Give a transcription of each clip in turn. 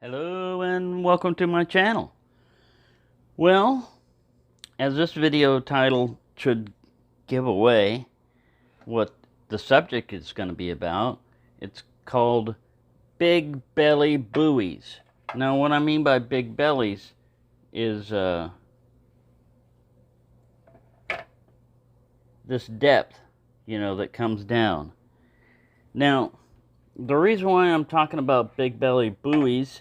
Hello and welcome to my channel. Well, as this video title should give away what the subject is going to be about, it's called Big Belly Buoys. Now what I mean by big bellies is this depth, that comes down. Now, the reason why I'm talking about big belly buoys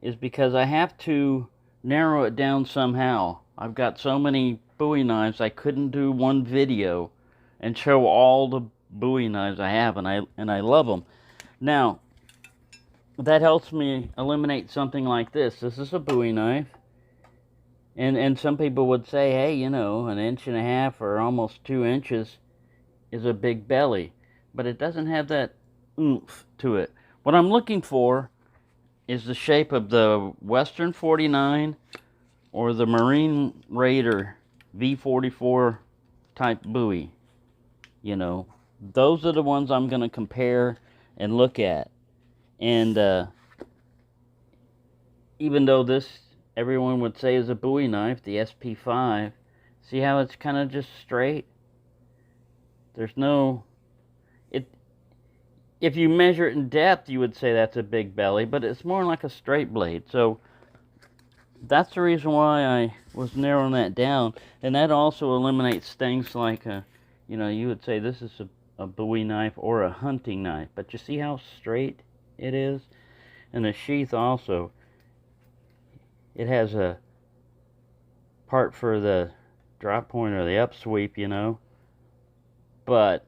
is because I have to narrow it down somehow. I've got so many Bowie knives, I couldn't do one video and show all the Bowie knives I have, and I love them. Now, that helps me eliminate something like this. This is a Bowie knife, and some people would say, hey, an inch and a half or almost 2 inches is a big belly, but it doesn't have that oomph to it. What I'm looking for is the shape of the Western 49 or the Marine Raider V44 type buoy. Those are the ones I'm going to compare and look at. And even though this, everyone would say is a Bowie knife, the SP5, see how it's kind of just straight? There's no... If you measure it in depth, you would say that's a big belly, but it's more like a straight blade. So that's the reason why I was narrowing that down. And that also eliminates things like, you would say this is a Bowie knife or a hunting knife. But you see how straight it is? And the sheath also, it has a part for the drop point or the upsweep, but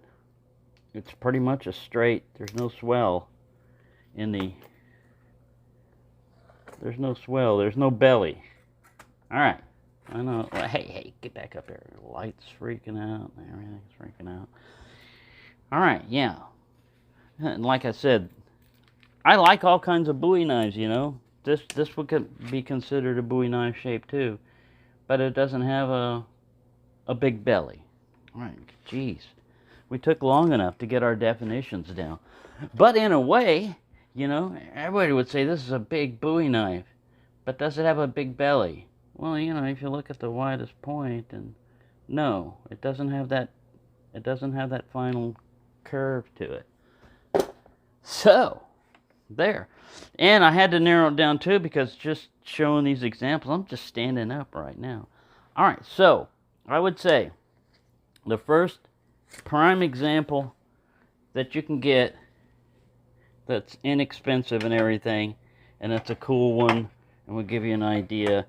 it's pretty much a straight. There's no swell in the... There's no swell. There's no belly. All right. I know. Well, hey, get back up here. The light's freaking out. Everything's freaking out. All right, yeah. And like I said, I like all kinds of Bowie knives, This would be considered a Bowie knife shape too, but it doesn't have a big belly. All right, geez. We took long enough to get our definitions down. But in a way, everybody would say this is a big Bowie knife. But does it have a big belly? Well, if you look at the widest point, and no, it doesn't have that final curve to it. So, there. And I had to narrow it down too, because just showing these examples, I'm just standing up right now. All right, so I would say the first prime example that you can get that's inexpensive and everything, and that's a cool one, and will give you an idea,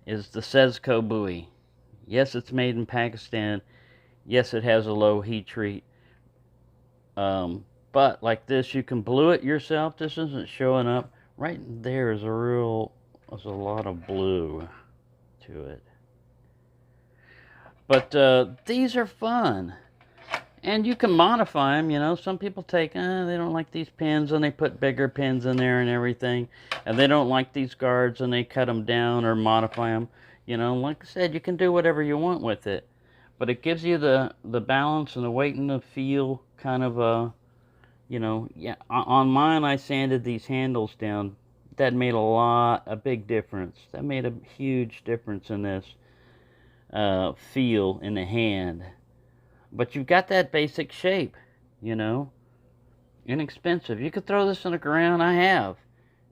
is the Sezco buoy. Yes, it's made in Pakistan. Yes, it has a low heat treat. But like this, you can blue it yourself. This isn't showing up. Right there is there's a lot of blue to it. But these are fun. And you can modify them, Some people take, they don't like these pins, and they put bigger pins in there and everything. And they don't like these guards, and they cut them down or modify them. Like I said, you can do whatever you want with it. But it gives you the balance and the weight and the feel kind of, yeah. On mine, I sanded these handles down. That made a big difference. That made a huge difference in this feel in the hand. But you've got that basic shape, inexpensive. You could throw this on the ground. I have.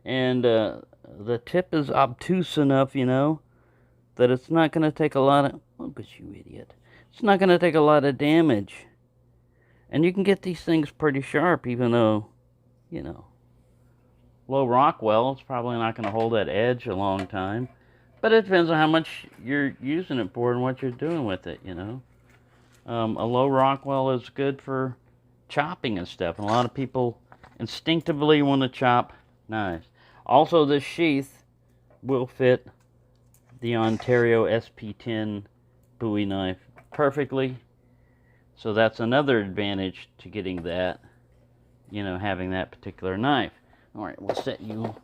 And the tip is obtuse enough, that it's not going to take a lot of... Oh, but you idiot. It's not going to take a lot of damage. And you can get these things pretty sharp, even though, low Rockwell, it's probably not going to hold that edge a long time. But it depends on how much you're using it for and what you're doing with it, A low Rockwell is good for chopping and stuff. And a lot of people instinctively want to chop knives. Also, this sheath will fit the Ontario SP10 Bowie knife perfectly. So that's another advantage to getting that, having that particular knife. All right, we'll set you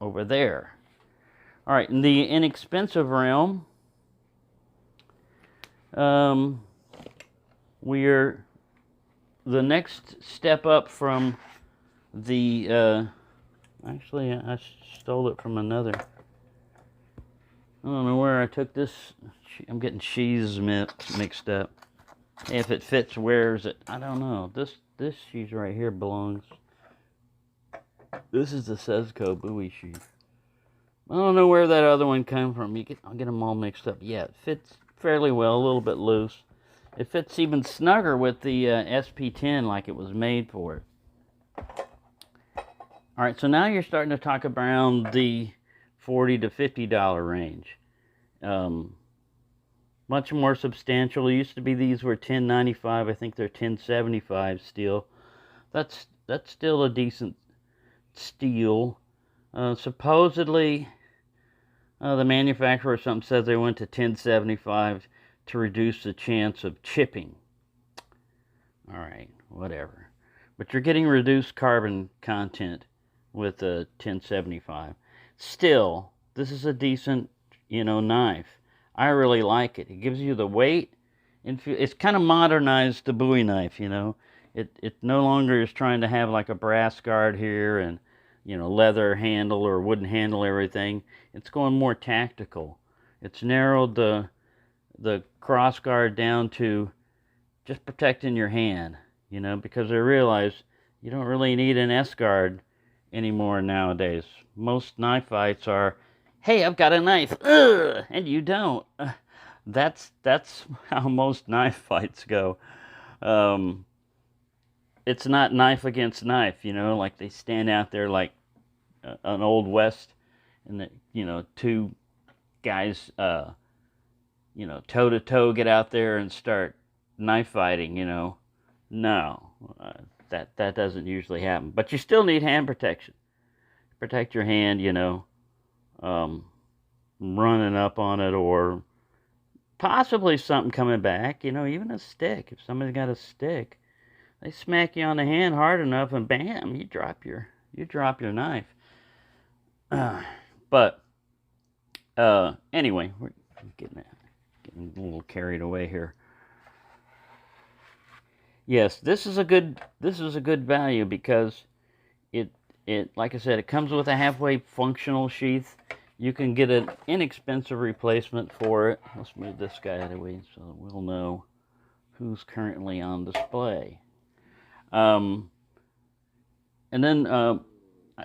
over there. All right, in the inexpensive realm, we're the next step up from the Actually, I stole it from another. I don't know where I took this. I'm getting sheaths mixed up. If it fits, where's it? I don't know. This sheath right here belongs. This is the Sezco Bowie sheath. I don't know where that other one came from. I'll get them all mixed up. Yeah, it fits fairly well, a little bit loose. It fits even snugger with the SP10 like it was made for it. All right, so now you're starting to talk around the $40 to $50 range. Much more substantial. It used to be these were $10.95. I think they're $10.75 still. That's still a decent steel. Supposedly, the manufacturer or something says they went to $10.75 to reduce the chance of chipping. All right, whatever. But you're getting reduced carbon content with a $10.75. Still, this is a decent, knife. I really like it. It gives you the weight, and it's kind of modernized the Bowie knife. It no longer is trying to have like a brass guard here and leather handle or wooden handle everything. It's going more tactical. It's narrowed the cross guard down to just protecting your hand, because I realize you don't really need an S guard anymore nowadays. Most knife fights are, hey, I've got a knife, ugh, and you don't. That's how most knife fights go. It's not knife against knife, like they stand out there like an old west, and two guys, toe to toe get out there and start knife fighting. No, that doesn't usually happen. But you still need hand protection. Protect your hand, running up on it, or possibly something coming back, even a stick. If somebody's got a stick, they smack you on the hand hard enough and bam, you drop your knife. But anyway, we're getting a little carried away here. Yes, this is a good value because it like I said, it comes with a halfway functional sheath. You can get an inexpensive replacement for it. Let's move this guy out of the way so we'll know who's currently on display. And then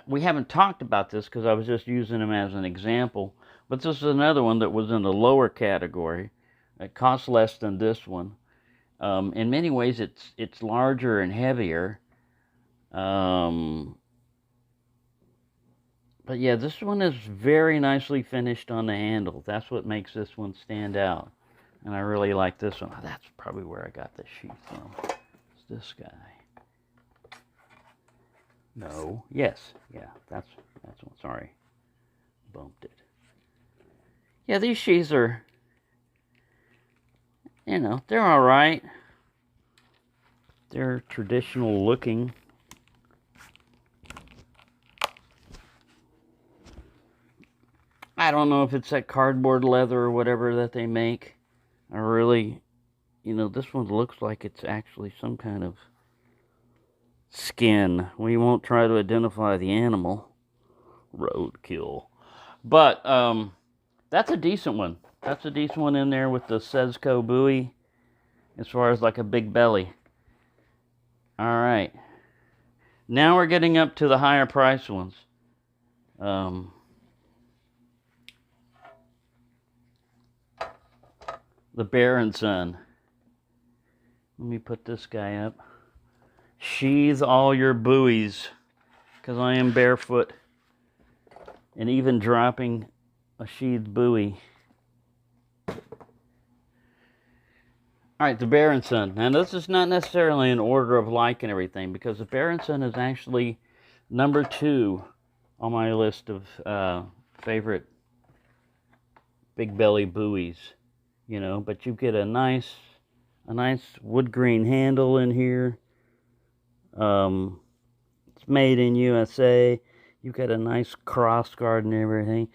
we haven't talked about this because I was just using him as an example, but this is another one that was in the lower category. It costs less than this one. In many ways, it's larger and heavier. But yeah, this one is very nicely finished on the handle. That's what makes this one stand out. And I really like this one. That's probably where I got the sheath from. It's this guy. No. Yes. Yeah, that's one. Sorry. Bumped it. Yeah, these sheaths are, they're all right. They're traditional looking. I don't know if it's that cardboard leather or whatever that they make. I really, this one looks like it's actually some kind of skin. We won't try to identify the animal. Roadkill. But that's a decent one. That's a decent one in there with the Sezco Bowie as far as like a big belly. All right. Now we're getting up to the higher price ones. The Bear & Son. Let me put this guy up. Sheathe all your buoys, because I am barefoot and even dropping a sheathed buoy. All right, the Bear & Son. Now, this is not necessarily in order of like and everything, because the Bear & Son is actually number 2 on my list of favorite Big Belly buoys. But you get a nice wood grain handle in here. It's made in USA. You got a nice cross guard and everything.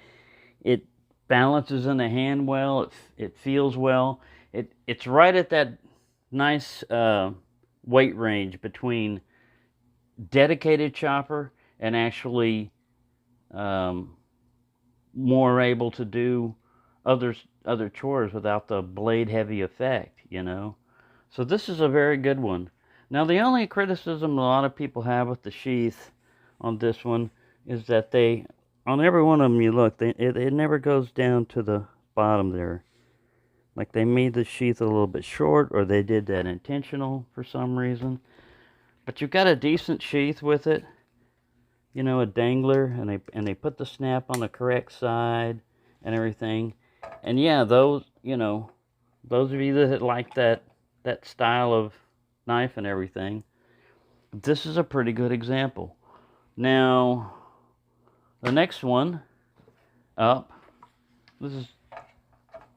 It balances in the hand well. It feels well. It's right at that nice weight range between dedicated chopper and actually um, more able to do other chores without the blade heavy effect, you know. So this is a very good one. Now the only criticism a lot of people have with the sheath on this one is that they, on every one of them you look, it never goes down to the bottom there. Like they made the sheath a little bit short, or they did that intentional for some reason. But you've got a decent sheath with it, you know, a dangler, and they put the snap on the correct side and everything. And yeah, those, you know, those of you that like that style of knife and everything, this is a pretty good example. Now, the next one up, this is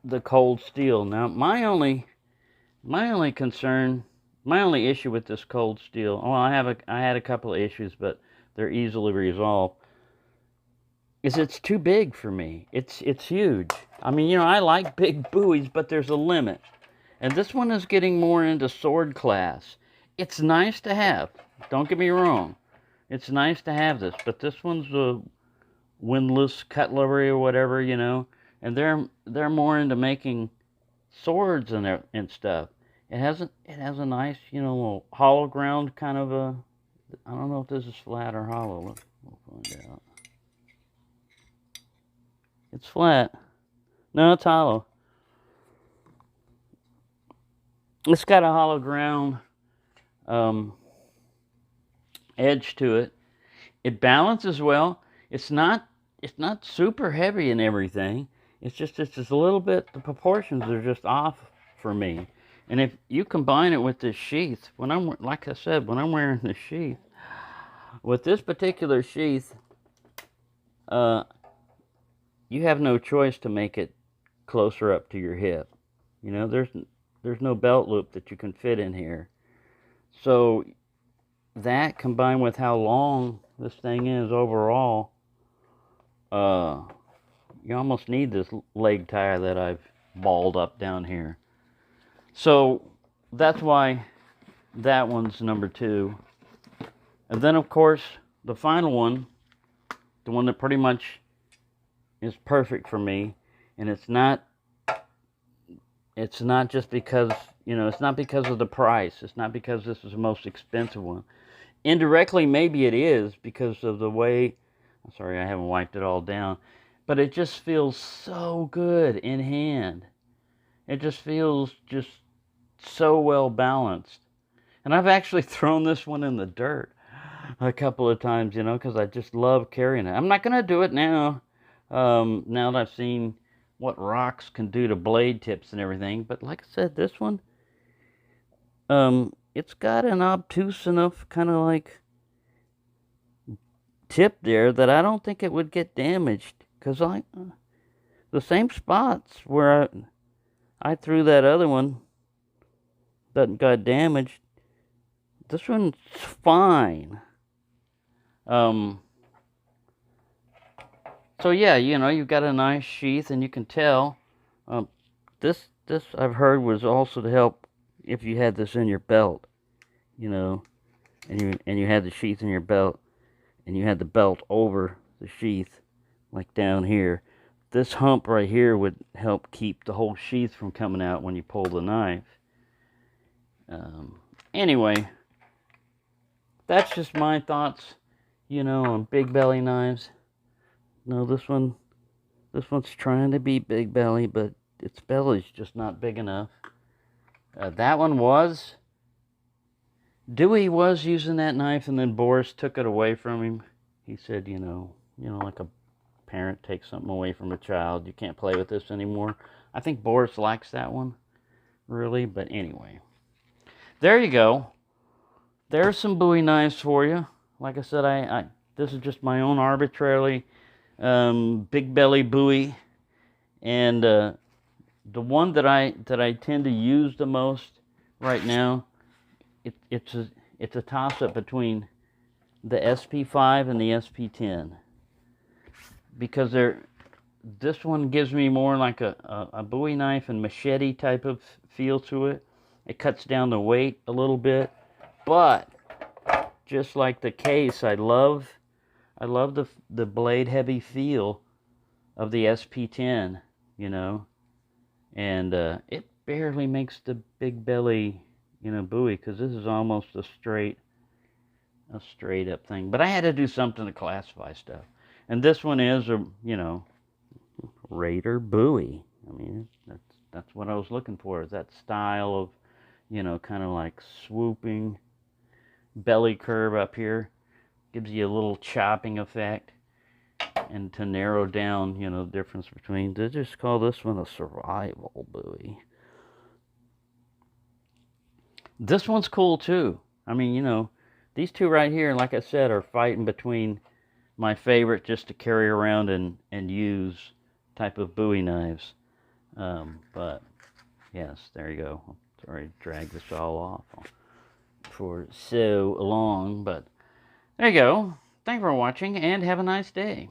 the cold steel. Now, my only concern, my only issue with this cold steel, well, I had a couple of issues, but they're easily resolved, is it's too big for me. It's huge. I mean, you know, I like big buoys, but there's a limit. And this one is getting more into sword class. It's nice to have. Don't get me wrong. It's nice to have this, but this one's a windlass cutlery or whatever, you know. And they're more into making swords and stuff. It has a nice, you know, little hollow ground kind of a. I don't know if this is flat or hollow. We'll find out. It's flat. No, it's hollow. It's got a hollow ground edge to it. It balances well. It's not super heavy and everything. It's just a little bit. The proportions are just off for me. And if you combine it with this sheath, like I said, when I'm wearing this sheath, with this particular sheath, you have no choice to make it closer up to your hip. You know, there's no belt loop that you can fit in here. So that combined with how long this thing is overall, you almost need this leg tire that I've balled up down here. So that's why that one's number 2. And then of course the final one, the one that pretty much is perfect for me, and it's not just because, you know, it's not because of the price. It's not because this is the most expensive one. Indirectly, maybe it is because of the way, I'm sorry, I haven't wiped it all down, but it just feels so good in hand. It just feels just so well balanced. And I've actually thrown this one in the dirt a couple of times, you know, because I just love carrying it. I'm not going to do it now, now that I've seen what rocks can do to blade tips and everything. But like I said, this one, it's got an obtuse enough kind of like tip there that I don't think it would get damaged. Because the same spots where I threw that other one that got damaged, this one's fine. So yeah, you know, you've got a nice sheath, and you can tell. This I've heard was also to help if you had this in your belt, you know, and you had the sheath in your belt, and you had the belt over the sheath, like down here. This hump right here would help keep the whole sheath from coming out when you pull the knife. Anyway, that's just my thoughts, you know, on big belly knives. No, this one's trying to be big belly, but its belly's just not big enough. That one was. Dewey was using that knife, and then Boris took it away from him. He said, you know, like a parent takes something away from a child. You can't play with this anymore. I think Boris likes that one, really. But anyway, there you go. There's some Bowie knives for you. Like I said, this is just my own arbitrarily Big Belly Bowie, and the one that I tend to use the most right now, it's a toss-up between the SP5 and the SP10, because this one gives me more like a Bowie knife and machete type of feel to it. It cuts down the weight a little bit, but just like the case, I love I love the blade heavy feel of the SP10, you know, and it barely makes the Big Belly, you know, Bowie, because this is almost a straight up thing. But I had to do something to classify stuff, and this one is a, you know, Raider Bowie. I mean, that's what I was looking for, is that style of, you know, kind of like swooping belly curve up here. Gives you a little chopping effect. And to narrow down, you know, the difference between, they just call this one a survival Bowie. This one's cool too. I mean, you know, these two right here, like I said, are fighting between my favorite just to carry around and use type of Bowie knives. But yes, there you go. Sorry to drag this all off for so long, but there you go. Thank you for watching, and have a nice day.